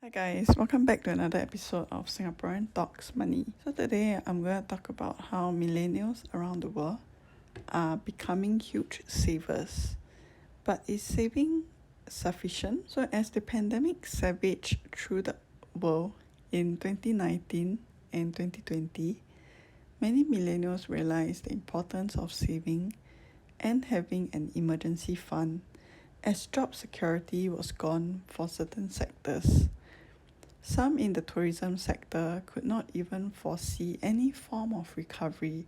Hi guys, welcome back to another episode of Singaporean Talks Money. So today I'm going to talk about how millennials around the world are becoming huge savers. But is saving sufficient? So as the pandemic savaged through the world in 2019 and 2020, many millennials realized the importance of saving and having an emergency fund as job security was gone for certain sectors. Some in the tourism sector could not even foresee any form of recovery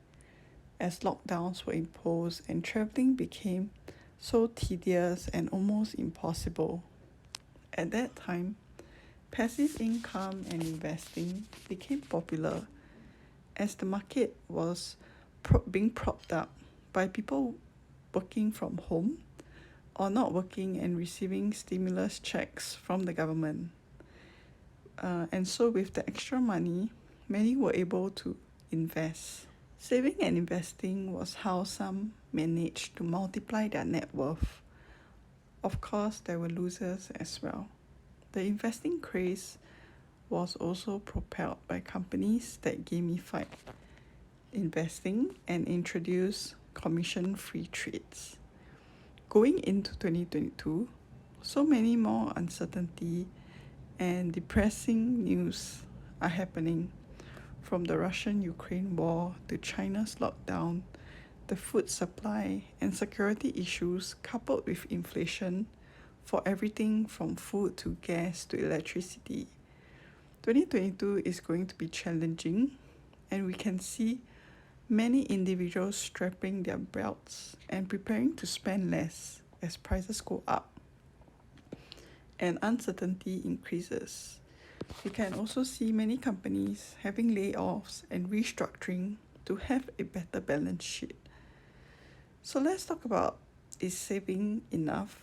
as lockdowns were imposed and travelling became so tedious and almost impossible. At that time, passive income and investing became popular as the market was being propped up by people working from home or not working and receiving stimulus checks from the government. And so with the extra money, many were able to invest. Saving and investing was how some managed to multiply their net worth. Of course, there were losers as well. The investing craze was also propelled by companies that gamified investing and introduced commission-free trades. Going into 2022, so many more uncertainty and depressing news are happening, from the Russian-Ukraine war to China's lockdown, the food supply and security issues coupled with inflation for everything from food to gas to electricity. 2022 is going to be challenging, and we can see many individuals strapping their belts and preparing to spend less as prices go up and uncertainty increases. We can also see many companies having layoffs and restructuring to have a better balance sheet. So let's talk about, is saving enough?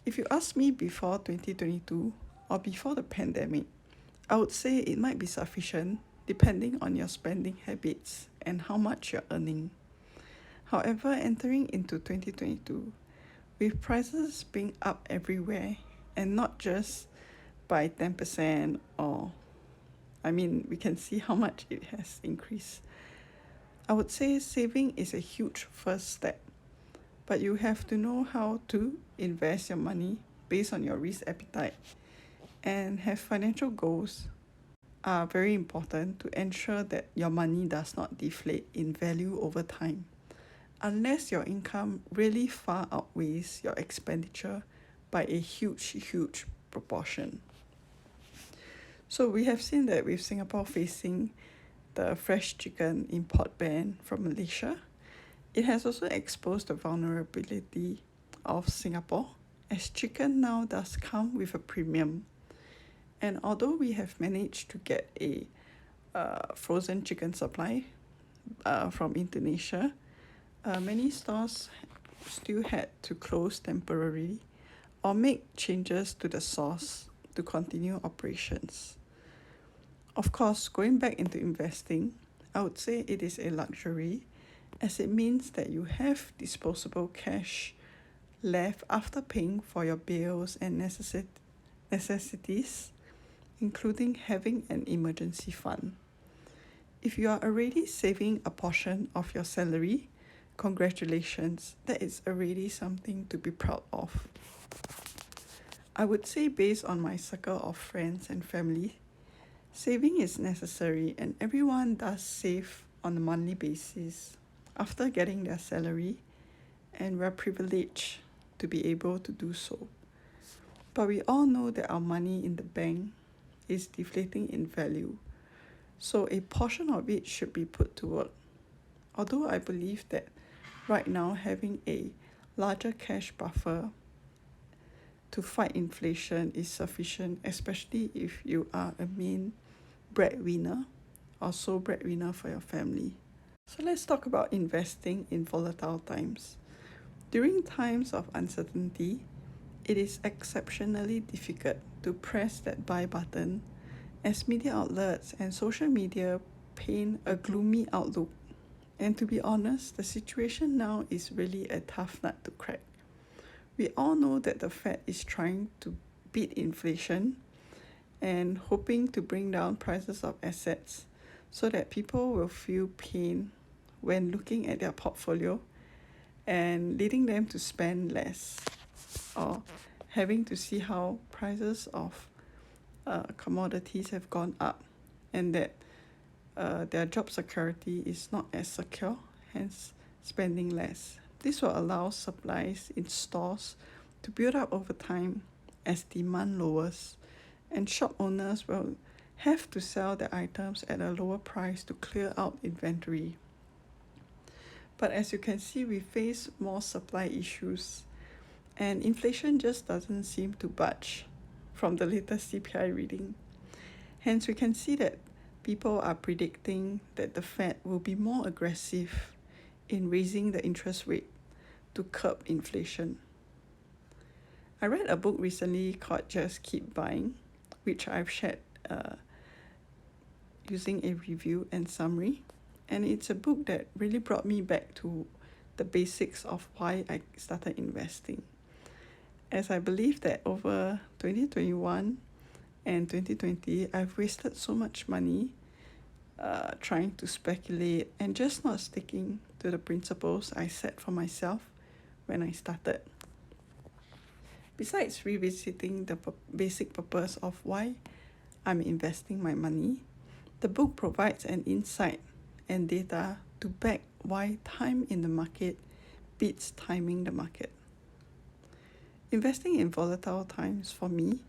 If you ask me before 2022 or before the pandemic, I would say it might be sufficient depending on your spending habits and how much you're earning. However, entering into 2022, with prices being up everywhere and not just by 10% we can see how much it has increased. I would say saving is a huge first step, but you have to know how to invest your money based on your risk appetite, and have financial goals are very important to ensure that your money does not deflate in value over time, unless your income really far outweighs your expenditure by a huge proportion. So we have seen that with Singapore facing the fresh chicken import ban from Malaysia, it has also exposed the vulnerability of Singapore, as chicken now does come with a premium. And although we have managed to get a frozen chicken supply from Indonesia, many stores still had to close temporarily or make changes to the sauce to continue operations. Of course, going back into investing, I would say it is a luxury, as it means that you have disposable cash left after paying for your bills and necessities, including having an emergency fund. If you are already saving a portion of your salary, congratulations, that is already something to be proud of. I would say, based on my circle of friends and family, saving is necessary, and everyone does save on a monthly basis after getting their salary, and we're privileged to be able to do so. But we all know that our money in the bank is deflating in value, so a portion of it should be put to work. Although I believe that right now having a larger cash buffer to fight inflation is sufficient, especially if you are a main breadwinner or sole breadwinner for your family. So let's talk about investing in volatile times. During times of uncertainty, it is exceptionally difficult to press that buy button, as media outlets and social media paint a gloomy outlook. And to be honest, the situation now is really a tough nut to crack. We all know that the Fed is trying to beat inflation, and hoping to bring down prices of assets so that people will feel pain when looking at their portfolio and leading them to spend less, or having to see how prices of commodities have gone up and that their job security is not as secure, hence spending less. This will allow supplies in stores to build up over time as demand lowers, and shop owners will have to sell their items at a lower price to clear out inventory. But as you can see, we face more supply issues, and inflation just doesn't seem to budge from the latest CPI reading. Hence, we can see that people are predicting that the Fed will be more aggressive in raising the interest rate to curb inflation. I read a book recently called Just Keep Buying, which I've shared using a review and summary. And it's a book that really brought me back to the basics of why I started investing. As I believe that over 2021 and 2020, I've wasted so much money trying to speculate and just not sticking to the principles I set for myself when I started. Besides revisiting the basic purpose of why I'm investing my money, the book provides an insight and data to back why time in the market beats timing the market. Investing in volatile times for me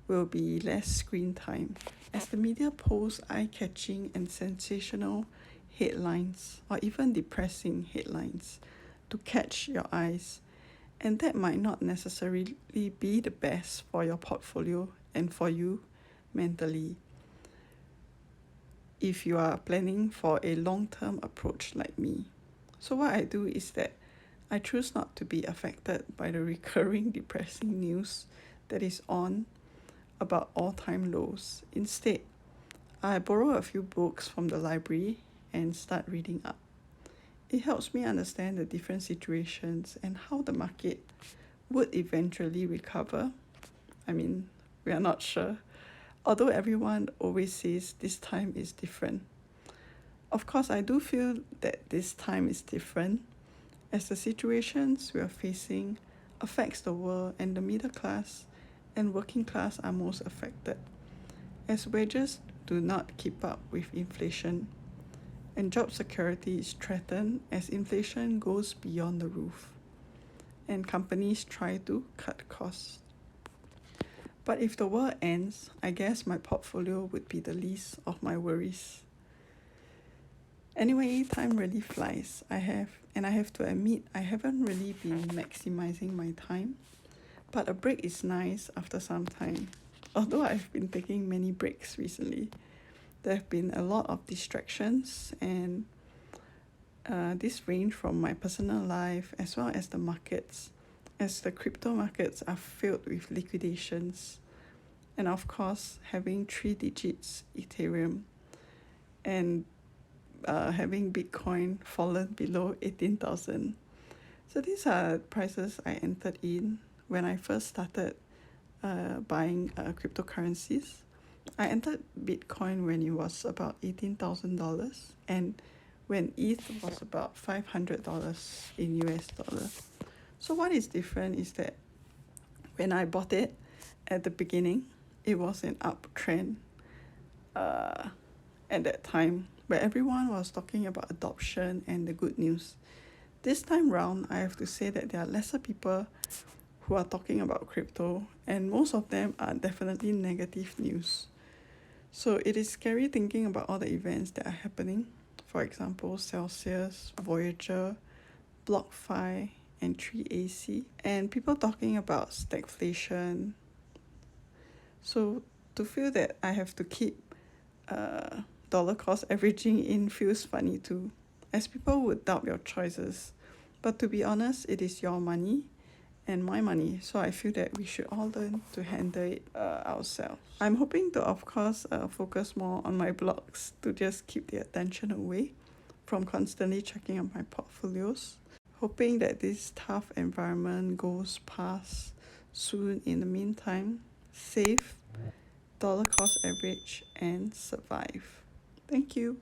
will be less screen time, as the media posts eye-catching and sensational headlines or even depressing headlines to catch your eyes, and that might not necessarily be the best for your portfolio and for you mentally if you are planning for a long-term approach like me. So what I do is that I choose not to be affected by the recurring depressing news that is on about all-time lows. Instead, I borrow a few books from the library and start reading up. It helps me understand the different situations and how the market would eventually recover. I mean, we are not sure, although everyone always says this time is different. Of course, I do feel that this time is different, as the situations we are facing affects the world, and the middle class and working class are most affected, as wages do not keep up with inflation, and job security is threatened as inflation goes beyond the roof, and companies try to cut costs. But if the world ends, I guess my portfolio would be the least of my worries. Anyway, time really flies. I have to admit, I haven't really been maximizing my time, but a break is nice after some time. Although I've been taking many breaks recently, there have been a lot of distractions, and this range from my personal life as well as the markets, as the crypto markets are filled with liquidations, and of course having 3 digits Ethereum, and having Bitcoin fallen below 18,000. So these are prices I entered in when I first started buying cryptocurrencies. I entered Bitcoin when it was about $18,000, and when ETH was about $500 in US dollars. So what is different is that when I bought it at the beginning, it was an uptrend at that time, where everyone was talking about adoption and the good news. This time round, I have to say that there are lesser people who are talking about crypto, and most of them are definitely negative news. So it is scary thinking about all the events that are happening. For example, Celsius, Voyager, BlockFi, and 3AC, and people talking about stagflation. So to feel that I have to keep dollar cost averaging in feels funny too, as people would doubt your choices. But to be honest, it is your money and my money, so I feel that we should all learn to handle it ourselves. I'm hoping to, of course, focus more on my blogs to just keep the attention away from constantly checking on my portfolios, hoping that this tough environment goes past soon. In the meantime, save dollar cost average and survive. Thank you.